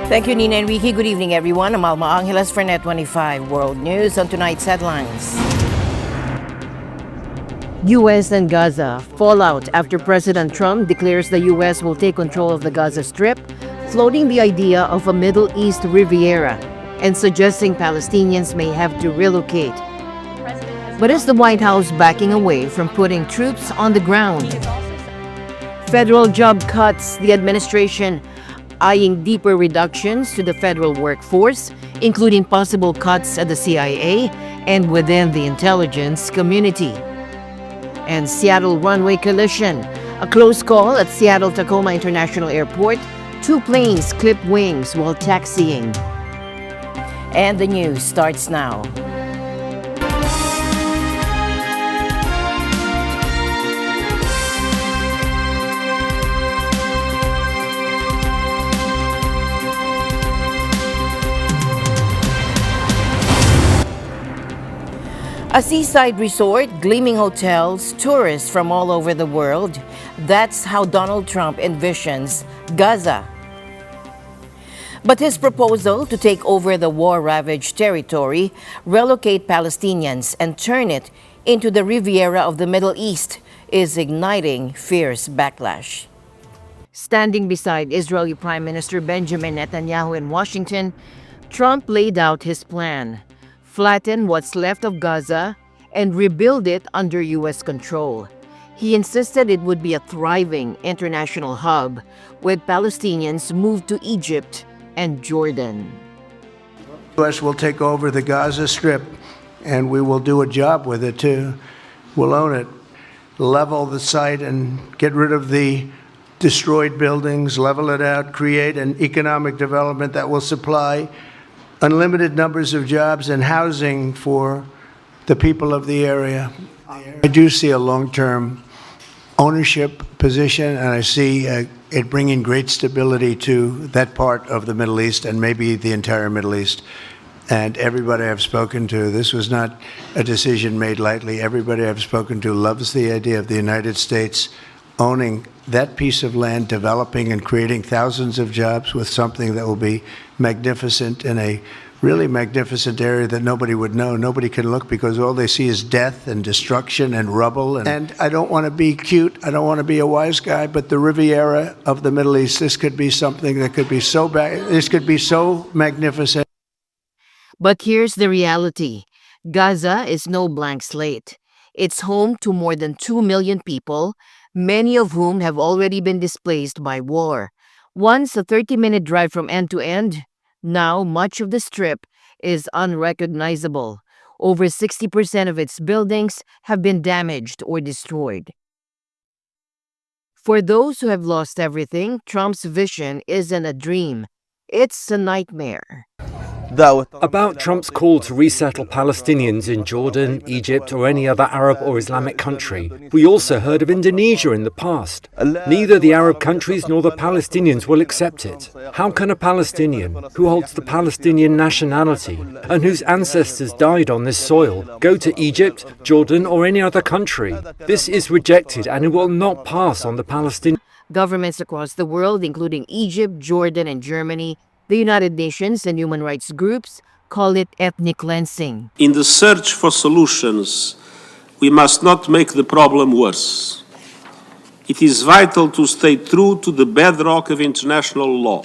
Thank you, Nina Enrique. Good evening, everyone. I'm Alma Angeles for NET25 World News. On tonight's headlines. U.S. and Gaza. Fallout after President Trump declares the U.S. will take control of the Gaza Strip, floating the idea of a Middle East Riviera and suggesting Palestinians may have to relocate. But is the White House backing away from putting troops on the ground? Federal job cuts. The administration eyeing deeper reductions to the federal workforce, including possible cuts at the CIA and within the intelligence community. And Seattle runway collision. A close call at Seattle-Tacoma International Airport. 2 planes clip wings while taxiing. And the news starts now. A seaside resort, gleaming hotels, tourists from all over the world. That's how Donald Trump envisions Gaza. But his proposal to take over the war-ravaged territory, relocate Palestinians, and turn it into the Riviera of the Middle East is igniting fierce backlash. Standing beside Israeli Prime Minister Benjamin Netanyahu in Washington, Trump laid out his plan. Flatten what's left of Gaza and rebuild it under U.S. control. He insisted it would be a thriving international hub, with Palestinians moved to Egypt and Jordan. The U.S. will take over the Gaza Strip, and we will do a job with it too. We'll own it, level the site and get rid of the destroyed buildings, level it out, create an economic development that will supply unlimited numbers of jobs and housing for the people of the area. I do see a long-term ownership position, and I see it bringing great stability to that part of the Middle East and maybe the entire Middle East. And everybody I've spoken to, this was not a decision made lightly. Everybody I've spoken to loves the idea of the United States owning that piece of land, developing and creating thousands of jobs with something that will be magnificent in a really magnificent area that nobody would know. Nobody can look because all they see is death and destruction and rubble. And I don't want to be cute. I don't want to be a wise guy, but the Riviera of the Middle East, this could be something that could be so bad. This could be so magnificent. But here's the reality. Gaza is no blank slate. It's home to more than 2 million people, many of whom have already been displaced by war. Once a 30-minute drive from end to end, now much of the Strip is unrecognizable. Over 60% of its buildings have been damaged or destroyed. For those who have lost everything, Trump's vision isn't a dream. It's a nightmare. About Trump's call to resettle Palestinians in Jordan, Egypt, or any other Arab or Islamic country, we also heard of Indonesia in the past. Neither the Arab countries nor the Palestinians will accept it. How can a Palestinian, who holds the Palestinian nationality and whose ancestors died on this soil, go to Egypt, Jordan, or any other country? This is rejected and it will not pass on the Palestinians. Governments across the world, including Egypt, Jordan, and Germany, the United Nations and human rights groups call it ethnic cleansing. In the search for solutions, we must not make the problem worse. It is vital to stay true to the bedrock of international law.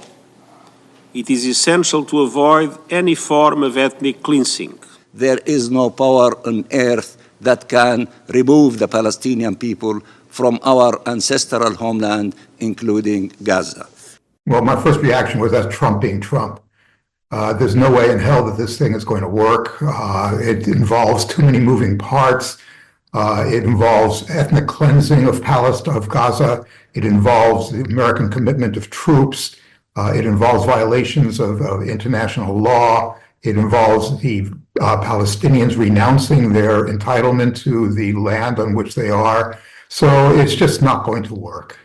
It is essential to avoid any form of ethnic cleansing. There is no power on earth that can remove the Palestinian people from our ancestral homeland, including Gaza. Well, my first reaction was that's Trump being Trump. There's no way in hell that this thing is going to work. It involves too many moving parts. It involves ethnic cleansing of Palestine, of Gaza. It involves the American commitment of troops. It involves violations of international law. It involves the Palestinians renouncing their entitlement to the land on which they are. So it's just not going to work.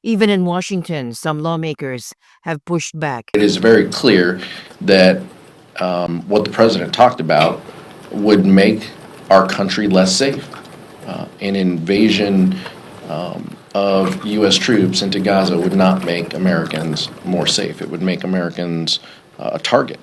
Even in Washington, some lawmakers have pushed back. It is very clear that what the president talked about would make our country less safe. An invasion of U.S. troops into Gaza would not make Americans more safe. It would make Americans a target.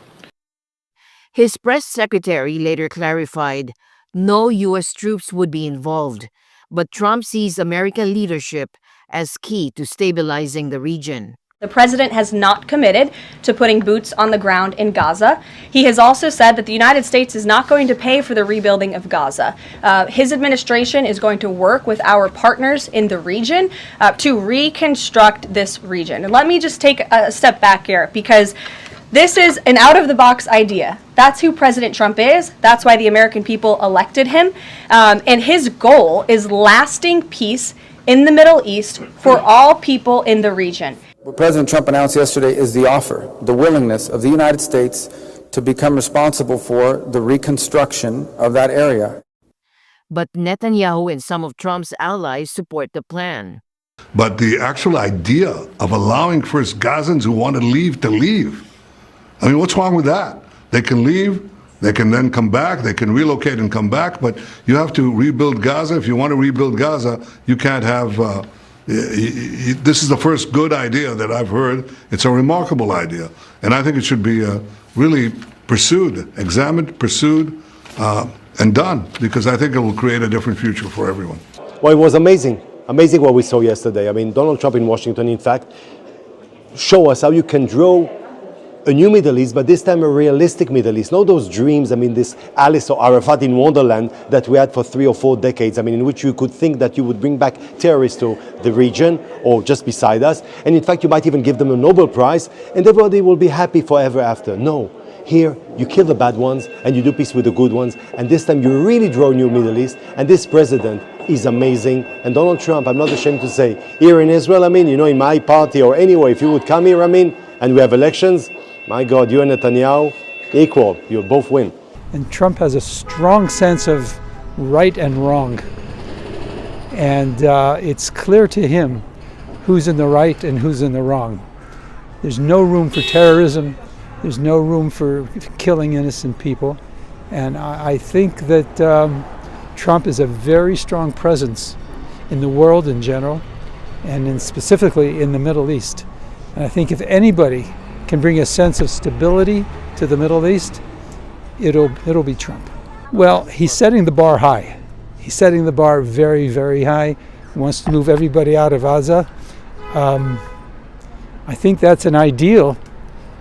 His press secretary later clarified no U.S. troops would be involved, but Trump sees American leadership as key to stabilizing the region. The president has not committed to putting boots on the ground in Gaza. He has also said that the United States is not going to pay for the rebuilding of Gaza. His administration is going to work with our partners in the region to reconstruct this region. And let me just take a step back here, because this is an out-of-the-box idea. That's who President Trump is. That's why the American people elected him. And his goal is lasting peace in the Middle East for all people in the region. What President Trump announced yesterday is the offer, the willingness of the United States to become responsible for the reconstruction of that area. But Netanyahu and some of Trump's allies support the plan. But the actual idea of allowing first Gazans who want to leave, I mean, what's wrong with that? They can leave, they can then come back, they can relocate and come back, but you have to rebuild Gaza. If you want to rebuild Gaza, you can't have... this is the first good idea that I've heard. It's a remarkable idea, and I think it should be really pursued, examined, pursued, and done, because I think it will create a different future for everyone. Well, it was amazing what we saw yesterday. I mean, Donald Trump in Washington, in fact, show us how you can draw a new Middle East, but this time a realistic Middle East. Not those dreams, I mean, this Alice or Arafat in Wonderland that we had for 3 or 4 decades, I mean, in which you could think that you would bring back terrorists to the region or just beside us. And in fact, you might even give them a Nobel Prize and everybody will be happy forever after. No. Here, you kill the bad ones and you do peace with the good ones. And this time you really draw a new Middle East. And this president is amazing. And Donald Trump, I'm not ashamed to say, here in Israel, I mean, you know, in my party or anywhere, if you would come here, I mean, and we have elections, my God, you and Netanyahu, equal. You'll both win. And Trump has a strong sense of right and wrong. And it's clear to him who's in the right and who's in the wrong. There's no room for terrorism. There's no room for killing innocent people. And I think that Trump is a very strong presence in the world in general, and specifically in the Middle East. And I think if anybody can bring a sense of stability to the Middle East, it'll be Trump. Well, he's setting the bar high. He's setting the bar very, very high. He wants to move everybody out of Gaza. I think that's an ideal,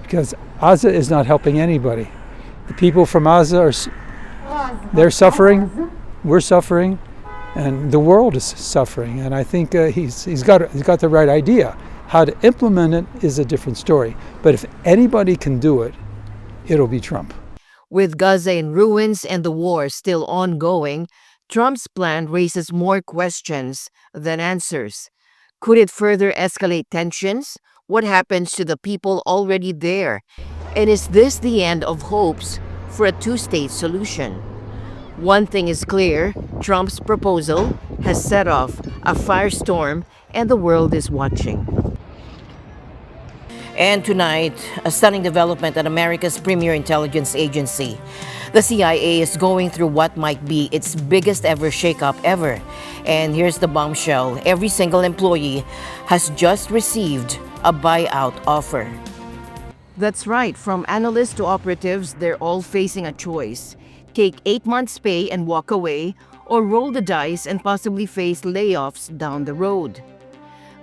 because Gaza is not helping anybody. The people from Gaza they're suffering, we're suffering, and the world is suffering. And I think he's got the right idea. How to implement it is a different story. But if anybody can do it, it'll be Trump. With Gaza in ruins and the war still ongoing, Trump's plan raises more questions than answers. Could it further escalate tensions? What happens to the people already there? And is this the end of hopes for a two-state solution? One thing is clear, Trump's proposal has set off a firestorm and the world is watching. And tonight, a stunning development at America's premier intelligence agency. The CIA is going through what might be its biggest ever shakeup ever. And here's the bombshell. Every single employee has just received a buyout offer. That's right. From analysts to operatives, they're all facing a choice. Take 8 months' pay and walk away, or roll the dice and possibly face layoffs down the road.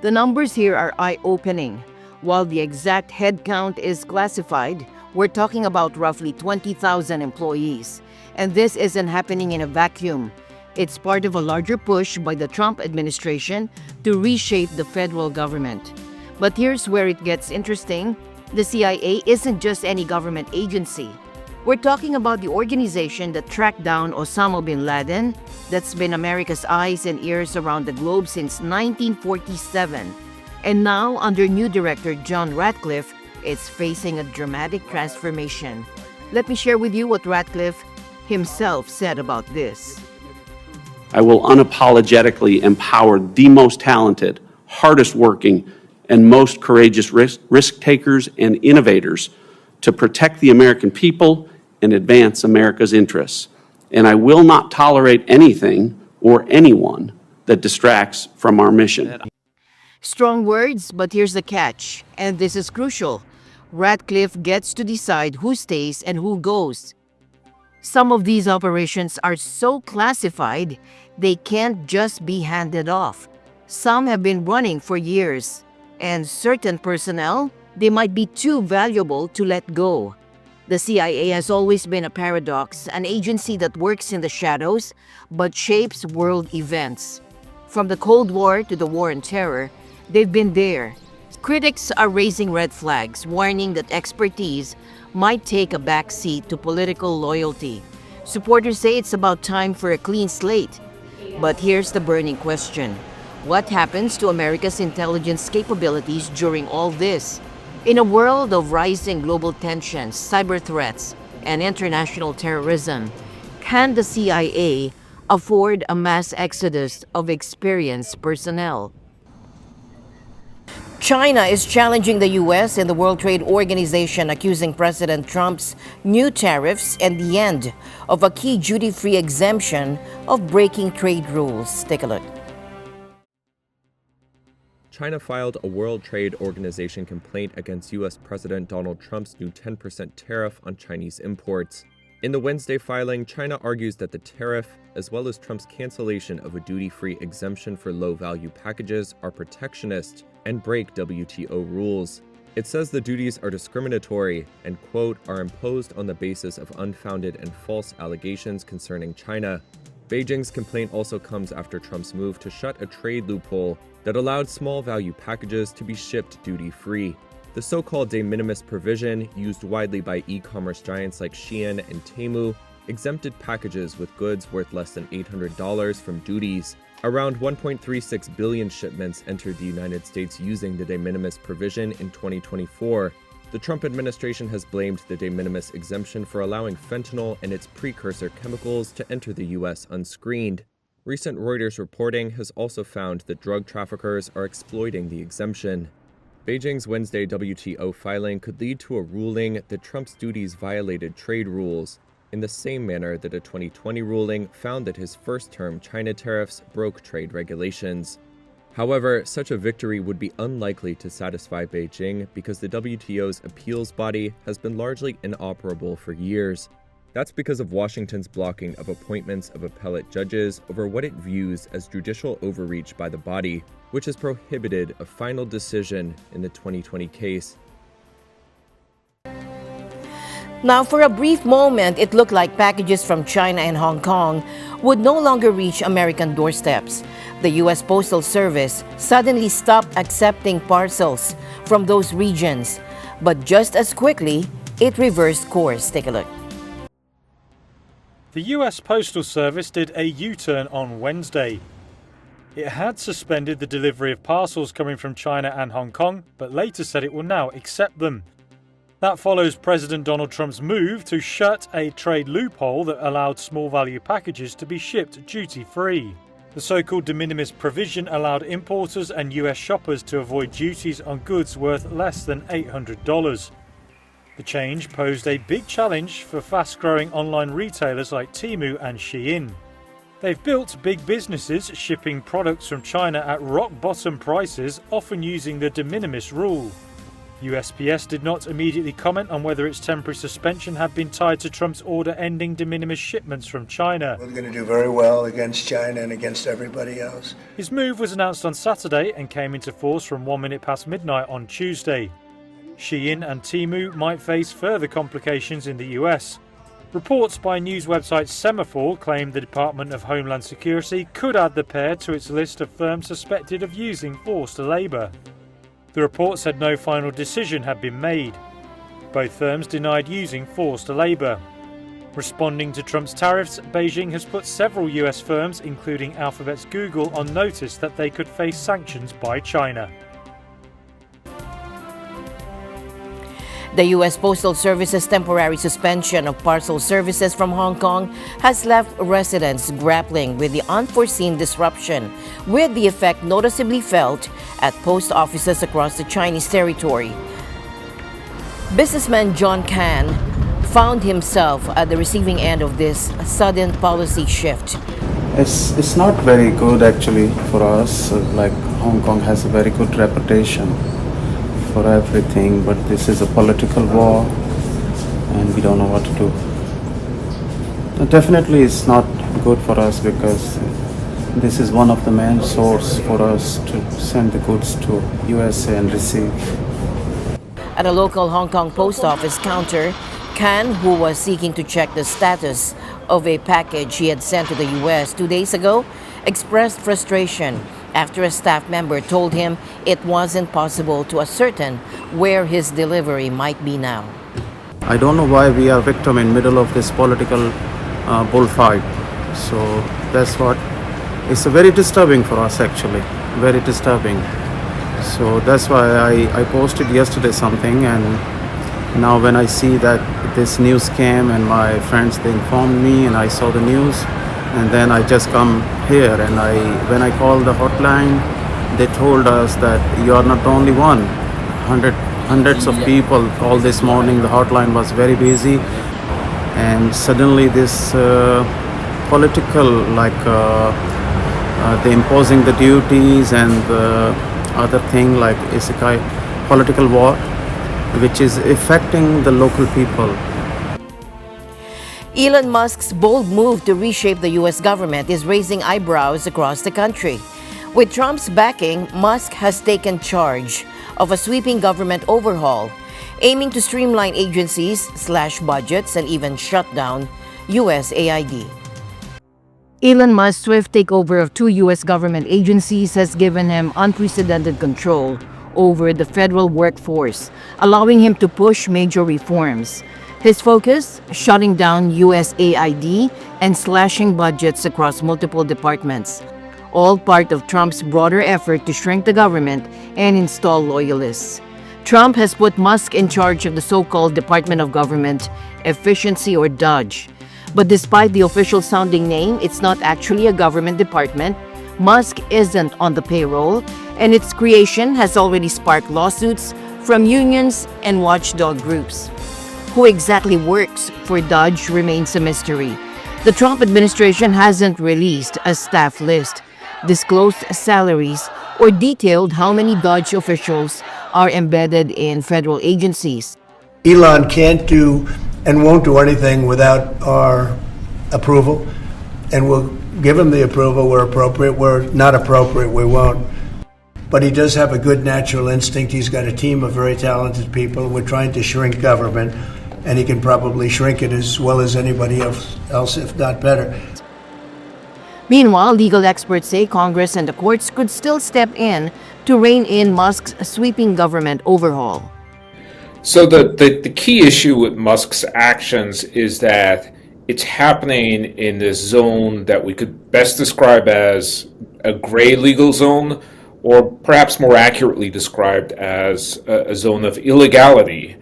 The numbers here are eye-opening. While the exact headcount is classified, we're talking about roughly 20,000 employees. And this isn't happening in a vacuum. It's part of a larger push by the Trump administration to reshape the federal government. But here's where it gets interesting. The CIA isn't just any government agency. We're talking about the organization that tracked down Osama bin Laden, that's been America's eyes and ears around the globe since 1947. And now, under new director John Ratcliffe, it's facing a dramatic transformation. Let me share with you what Ratcliffe himself said about this. I will unapologetically empower the most talented, hardest working, and most courageous risk takers and innovators to protect the American people and advance America's interests. And I will not tolerate anything or anyone that distracts from our mission. Strong words, but here's the catch, and this is crucial. Ratcliffe gets to decide who stays and who goes. Some of these operations are so classified, they can't just be handed off. Some have been running for years, and certain personnel, they might be too valuable to let go. The CIA has always been a paradox, an agency that works in the shadows but shapes world events. From the Cold War to the War on Terror, they've been there. Critics are raising red flags, warning that expertise might take a backseat to political loyalty. Supporters say it's about time for a clean slate. But here's the burning question. What happens to America's intelligence capabilities during all this? In a world of rising global tensions, cyber threats, and international terrorism, can the CIA afford a mass exodus of experienced personnel? China is challenging the U.S. and the World Trade Organization, accusing President Trump's new tariffs and the end of a key duty-free exemption of breaking trade rules. Take a look. China filed a World Trade Organization complaint against U.S. President Donald Trump's new 10% tariff on Chinese imports. In the Wednesday filing, China argues that the tariff, as well as Trump's cancellation of a duty-free exemption for low-value packages, are protectionist and break WTO rules. It says the duties are discriminatory and, quote, are imposed on the basis of unfounded and false allegations concerning China. Beijing's complaint also comes after Trump's move to shut a trade loophole that allowed small-value packages to be shipped duty-free. The so-called de minimis provision, used widely by e-commerce giants like Shein and Temu, exempted packages with goods worth less than $800 from duties. Around 1.36 billion shipments entered the United States using the de minimis provision in 2024. The Trump administration has blamed the de minimis exemption for allowing fentanyl and its precursor chemicals to enter the U.S. unscreened. Recent Reuters reporting has also found that drug traffickers are exploiting the exemption. Beijing's Wednesday WTO filing could lead to a ruling that Trump's duties violated trade rules, in the same manner that a 2020 ruling found that his first-term China tariffs broke trade regulations. However, such a victory would be unlikely to satisfy Beijing because the WTO's appeals body has been largely inoperable for years. That's because of Washington's blocking of appointments of appellate judges over what it views as judicial overreach by the body, which has prohibited a final decision in the 2020 case. Now, for a brief moment, it looked like packages from China and Hong Kong would no longer reach American doorsteps. The U.S. Postal Service suddenly stopped accepting parcels from those regions. But just as quickly, it reversed course. Take a look. The U.S. Postal Service did a U-turn on Wednesday. It had suspended the delivery of parcels coming from China and Hong Kong, but later said it will now accept them. That follows President Donald Trump's move to shut a trade loophole that allowed small-value packages to be shipped duty-free. The so-called de minimis provision allowed importers and U.S. shoppers to avoid duties on goods worth less than $800. The change posed a big challenge for fast-growing online retailers like Temu and Shein. They've built big businesses shipping products from China at rock-bottom prices, often using the de minimis rule. USPS did not immediately comment on whether its temporary suspension had been tied to Trump's order ending de minimis shipments from China. We're going to do very well against China and against everybody else. His move was announced on Saturday and came into force from 1 minute past midnight on Tuesday. Shein and Temu might face further complications in the US. Reports by news website Semaphore claim the Department of Homeland Security could add the pair to its list of firms suspected of using forced labor. The report said no final decision had been made. Both firms denied using forced labor. Responding to Trump's tariffs, Beijing has put several US firms, including Alphabet's Google, on notice that they could face sanctions by China. The U.S. Postal Service's temporary suspension of parcel services from Hong Kong has left residents grappling with the unforeseen disruption, with the effect noticeably felt at post offices across the Chinese territory. Businessman John Can found himself at the receiving end of this sudden policy shift. It's not very good actually for us. Like Hong Kong has a very good reputation for everything, but this is a political war and we don't know what to do. Definitely it's not good for us because this is one of the main source for us to send the goods to USA and receive. At a local Hong Kong post office counter, Kan, who was seeking to check the status of a package he had sent to the US 2 days ago, expressed frustration after a staff member told him it wasn't possible to ascertain where his delivery might be now. I don't know why we are victim in middle of this political bullfight. So that's what it's very disturbing for us actually, very disturbing. So that's why I posted yesterday something, and now when I see that this news came and my friends they informed me and I saw the news, and then I just come here and when I called the hotline, they told us that you are not the only one. Hundreds of people called this morning. The hotline was very busy, and suddenly this political they imposing the duties and the other thing like it's a kind of political war which is affecting the local people. Elon Musk's bold move to reshape the U.S. government is raising eyebrows across the country. With Trump's backing, Musk has taken charge of a sweeping government overhaul, aiming to streamline agencies, slash budgets, and even shut down USAID. Elon Musk's swift takeover of 2 U.S. government agencies has given him unprecedented control over the federal workforce, allowing him to push major reforms. His focus, shutting down USAID and slashing budgets across multiple departments, all part of Trump's broader effort to shrink the government and install loyalists. Trump has put Musk in charge of the so-called Department of Government Efficiency, or DOGE. But despite the official sounding name, it's not actually a government department. Musk isn't on the payroll, and its creation has already sparked lawsuits from unions and watchdog groups. Who exactly works for DOGE remains a mystery. The Trump administration hasn't released a staff list, disclosed salaries, or detailed how many DOGE officials are embedded in federal agencies. Elon can't do and won't do anything without our approval, and we'll give him the approval where appropriate. Where not appropriate, we won't. But he does have a good natural instinct. He's got a team of very talented people. We're trying to shrink government, and he can probably shrink it as well as anybody else, if not better. Meanwhile, legal experts say Congress and the courts could still step in to rein in Musk's sweeping government overhaul. So the key issue with Musk's actions is that it's happening in this zone that we could best describe as a gray legal zone, or perhaps more accurately described as a zone of illegality.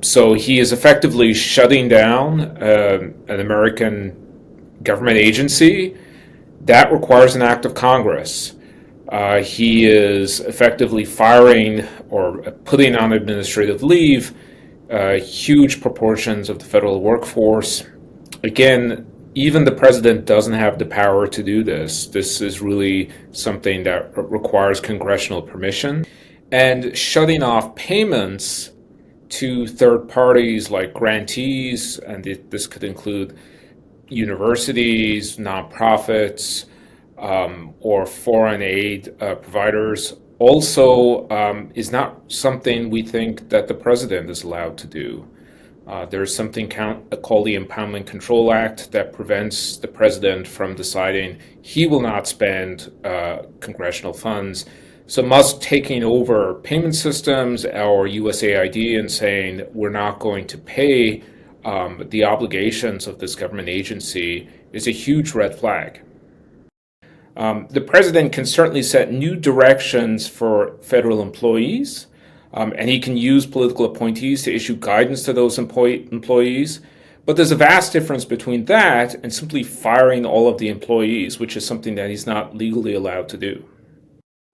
So he is effectively shutting down an American government agency. That requires an act of Congress. He is effectively firing or putting on administrative leave huge proportions of the federal workforce. Again, even the president doesn't have the power to do this. This is really something that requires congressional permission. And shutting off payments to third parties like grantees, and this could include universities, nonprofits, or foreign aid providers, also is not something we think that the president is allowed to do. There's something called the Impoundment Control Act that prevents the president from deciding he will not spend congressional funds. So Musk taking over payment systems or USAID and saying we're not going to pay the obligations of this government agency is a huge red flag. The president can certainly set new directions for federal employees, and he can use political appointees to issue guidance to those employees. But there's a vast difference between that and simply firing all of the employees, which is something that he's not legally allowed to do.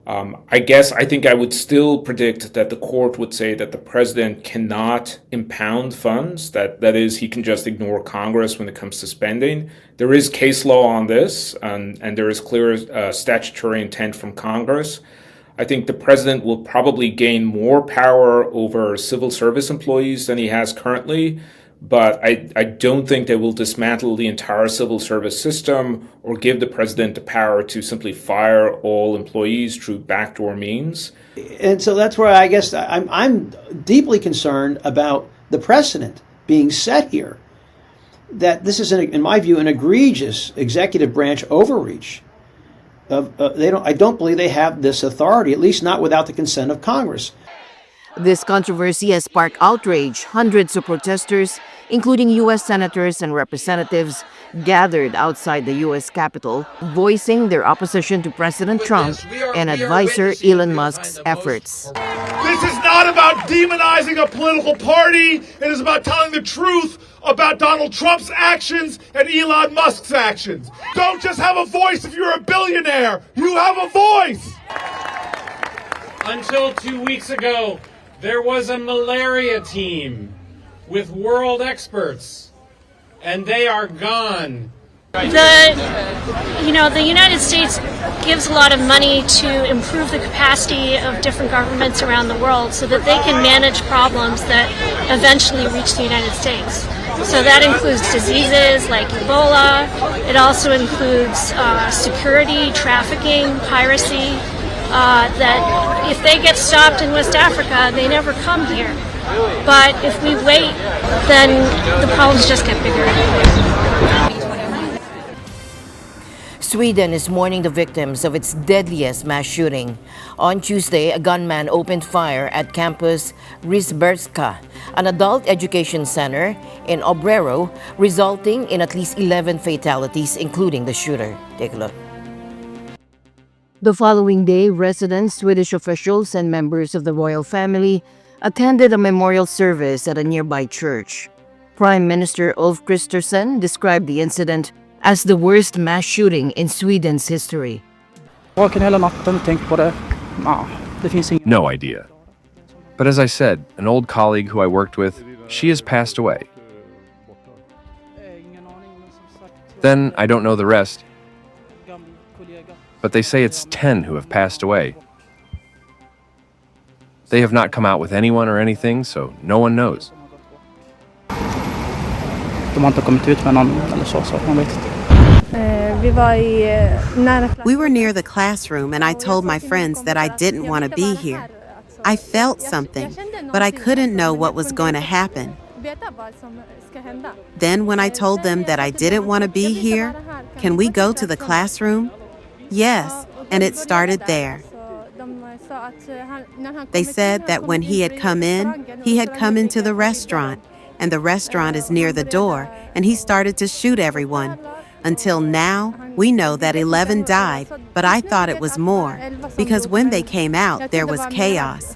I think I would still predict that the court would say that the president cannot impound funds, that is, he can just ignore Congress when it comes to spending. There is case law on this, and there is clear statutory intent from Congress. I think the president will probably gain more power over civil service employees than he has currently, but I don't think they will dismantle the entire civil service system or give the president the power to simply fire all employees through backdoor means. And so that's where I guess I'm deeply concerned about the precedent being set here, that this is, in my view, an egregious executive branch overreach. I don't believe they have this authority, at least not without the consent of Congress. This controversy has sparked outrage. Hundreds of protesters, including U.S. senators and representatives, gathered outside the U.S. Capitol, voicing their opposition to President Trump and advisor Elon Musk's efforts. This is not about demonizing a political party. It is about telling the truth about Donald Trump's actions and Elon Musk's actions. Don't just have a voice if you're a billionaire. You have a voice. Until 2 weeks ago, there was a malaria team with world experts, and they are gone. The United States gives a lot of money to improve the capacity of different governments around the world so that they can manage problems that eventually reach the United States. So that includes diseases like Ebola. It also includes security, trafficking, piracy. That if they get stopped in West Africa, they never come here. But if we wait, then the problems just get bigger. Sweden is mourning the victims of its deadliest mass shooting. On Tuesday, a gunman opened fire at campus Risbergska, an adult education center in Obrero, resulting in at least 11 fatalities, including the shooter. Take a look. The following day, residents, Swedish officials, and members of the royal family attended a memorial service at a nearby church. Prime Minister Ulf Kristersson described the incident as the worst mass shooting in Sweden's history. No idea. But as I said, an old colleague who I worked with, she has passed away. Then I don't know the rest. But they say it's 10 who have passed away. They have not come out with anyone or anything, so no one knows. We were near the classroom and I told my friends that I didn't want to be here. I felt something, but I couldn't know what was going to happen. Then when I told them that I didn't want to be here, can we go to the classroom? Yes, and it started there. They said that when he had come into the restaurant, and the restaurant is near the door, and he started to shoot everyone. Until now, we know that 11 died, but I thought it was more, because when they came out, there was chaos.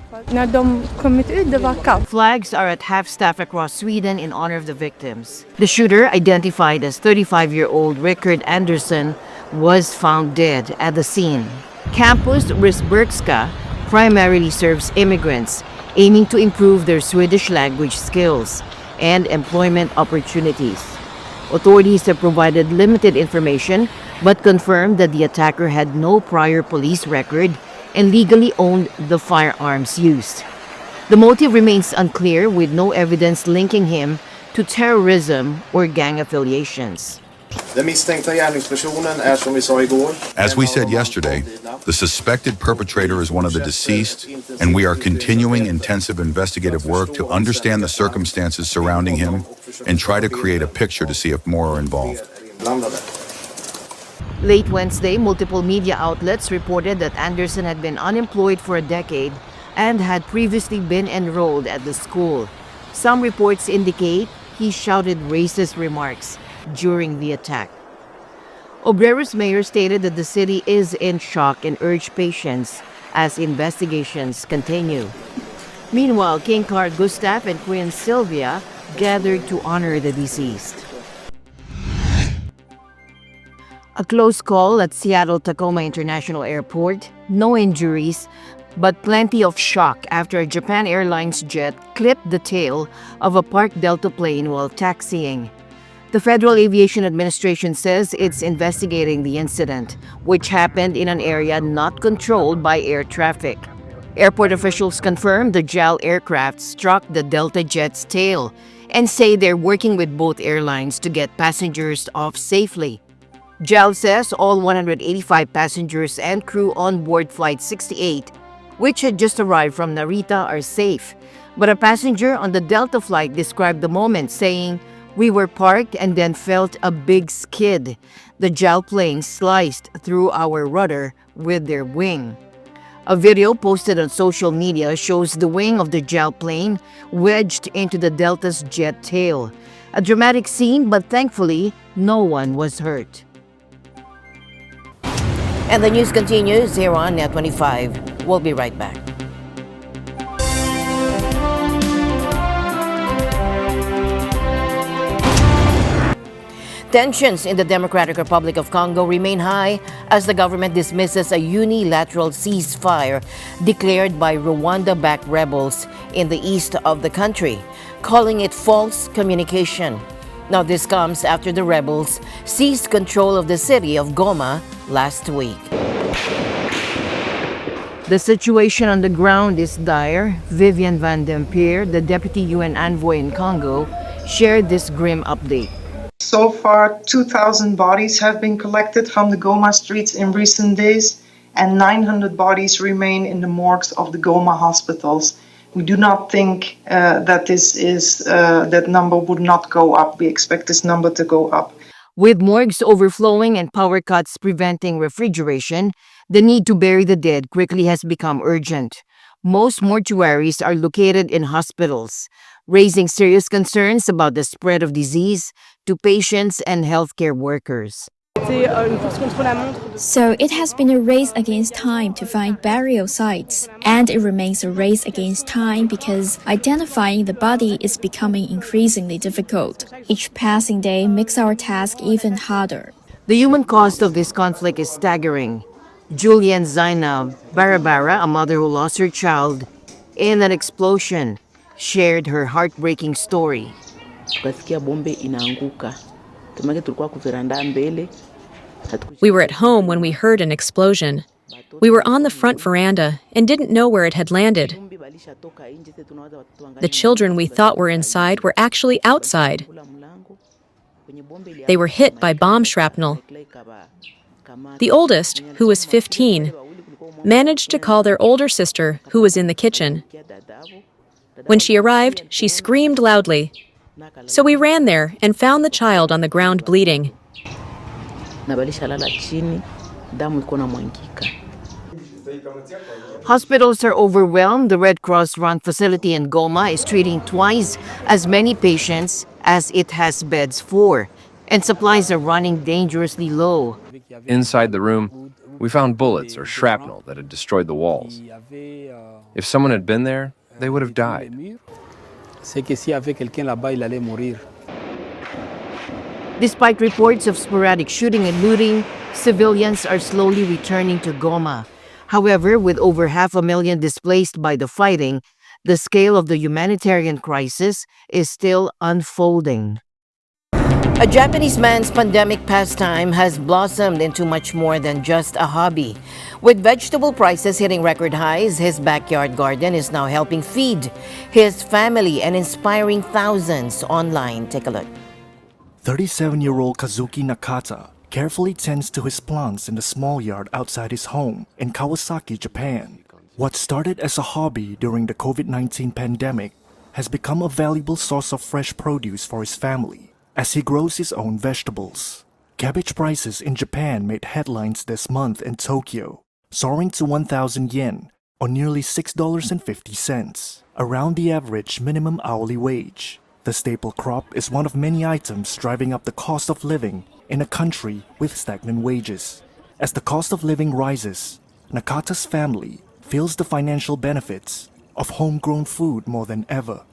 Flags are at half-staff across Sweden in honor of the victims. The shooter, identified as 35-year-old Rickard Andersson, was found dead at the scene. Campus Risbergska primarily serves immigrants, aiming to improve their Swedish language skills and employment opportunities. Authorities have provided limited information, but confirmed that the attacker had no prior police record and legally owned the firearms used. The motive remains unclear, with no evidence linking him to terrorism or gang affiliations. As we said yesterday, the suspected perpetrator is one of the deceased, and we are continuing intensive investigative work to understand the circumstances surrounding him and try to create a picture to see if more are involved. Late Wednesday, multiple media outlets reported that Andersson had been unemployed for a decade and had previously been enrolled at the school. Some reports indicate he shouted racist remarks during the attack. Obrero's mayor stated that the city is in shock and urged patience as investigations continue. Meanwhile, King Carl Gustaf and Queen Sylvia gathered to honor the deceased. A close call at Seattle-Tacoma International Airport. No injuries, but plenty of shock after a Japan Airlines jet clipped the tail of a parked Delta plane while taxiing. The Federal Aviation Administration says it's investigating the incident, which happened in an area not controlled by air traffic. Airport officials confirmed the JAL aircraft struck the Delta jet's tail and say they're working with both airlines to get passengers off safely. JAL says all 185 passengers and crew on board Flight 68, which had just arrived from Narita, are safe. But a passenger on the Delta flight described the moment, saying, "We were parked and then felt a big skid. The JAL plane sliced through our rudder with their wing." A video posted on social media shows the wing of the JAL plane wedged into the Delta's jet tail. A dramatic scene, but thankfully, no one was hurt. And the news continues here on NET25. We'll be right back. Tensions in the Democratic Republic of Congo remain high as the government dismisses a unilateral ceasefire declared by Rwanda-backed rebels in the east of the country, calling it false communication. Now, this comes after the rebels seized control of the city of Goma last week. The situation on the ground is dire. Vivian Van Dempier, the deputy UN envoy in Congo, shared this grim update. So far, 2,000 bodies have been collected from the Goma streets in recent days, and 900 bodies remain in the morgues of the Goma hospitals. We do not think that number would not go up. We expect this number to go up. With morgues overflowing and power cuts preventing refrigeration, the need to bury the dead quickly has become urgent. Most mortuaries are located in hospitals, raising serious concerns about the spread of disease to patients and healthcare workers. So it has been a race against time to find burial sites, and it remains a race against time because identifying the body is becoming increasingly difficult. Each passing day makes our task even harder. The human cost of this conflict is staggering. Julian Zainab Barabara, a mother who lost her child in an explosion, shared her heartbreaking story. We were at home when we heard an explosion. We were on the front veranda and didn't know where it had landed. The children we thought were inside were actually outside. They were hit by bomb shrapnel. The oldest, who was 15, managed to call their older sister, who was in the kitchen. When she arrived, she screamed loudly. So we ran there and found the child on the ground bleeding. Hospitals are overwhelmed. The Red Cross-run facility in Goma is treating twice as many patients as it has beds for, and supplies are running dangerously low. Inside the room, we found bullets or shrapnel that had destroyed the walls. If someone had been there, they would have died. Despite reports of sporadic shooting and looting, civilians are slowly returning to Goma. However, with over 500,000 displaced by the fighting, the scale of the humanitarian crisis is still unfolding. A Japanese man's pandemic pastime has blossomed into much more than just a hobby. With vegetable prices hitting record highs, his backyard garden is now helping feed his family and inspiring thousands online. Take a look. 37-year-old Kazuki Nakata carefully tends to his plants in the small yard outside his home in Kawasaki, Japan. What started as a hobby during the COVID-19 pandemic has become a valuable source of fresh produce for his family as he grows his own vegetables. Cabbage prices in Japan made headlines this month in Tokyo, soaring to 1,000 yen, or nearly $6.50, around the average minimum hourly wage. The staple crop is one of many items driving up the cost of living in a country with stagnant wages. As the cost of living rises, Nakata's family feels the financial benefits of homegrown food more than ever.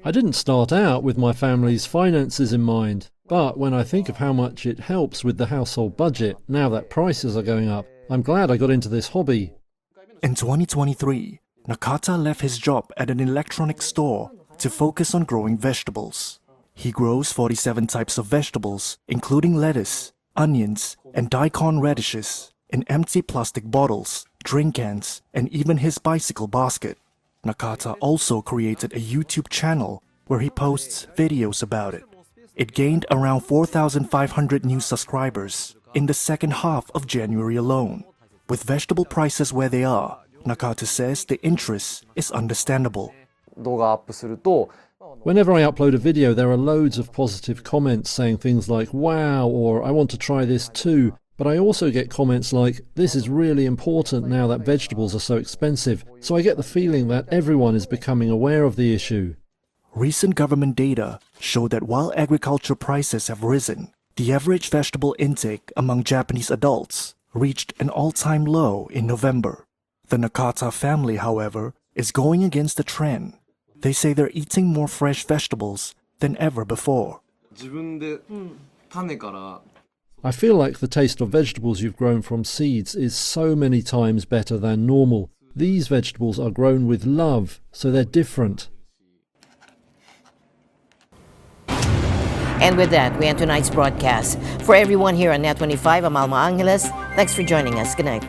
I didn't start out with my family's finances in mind. But when I think of how much it helps with the household budget, now that prices are going up, I'm glad I got into this hobby. In 2023, Nakata left his job at an electronics store to focus on growing vegetables. He grows 47 types of vegetables, including lettuce, onions, and daikon radishes, in empty plastic bottles, drink cans, and even his bicycle basket. Nakata also created a YouTube channel where he posts videos about it. It gained around 4,500 new subscribers in the second half of January alone. With vegetable prices where they are, Nakata says the interest is understandable. Whenever I upload a video, there are loads of positive comments saying things like, wow, or I want to try this too. But I also get comments like, this is really important now that vegetables are so expensive. So I get the feeling that everyone is becoming aware of the issue. Recent government data show that while agriculture prices have risen, the average vegetable intake among Japanese adults reached an all-time low in November. The Nakata family, however, is going against the trend. They say they're eating more fresh vegetables than ever before. I feel like the taste of vegetables you've grown from seeds is so many times better than normal. These vegetables are grown with love, so they're different. And with that, we end tonight's broadcast. For everyone here on NET25, I'm Alma Angeles. Thanks for joining us. Good night.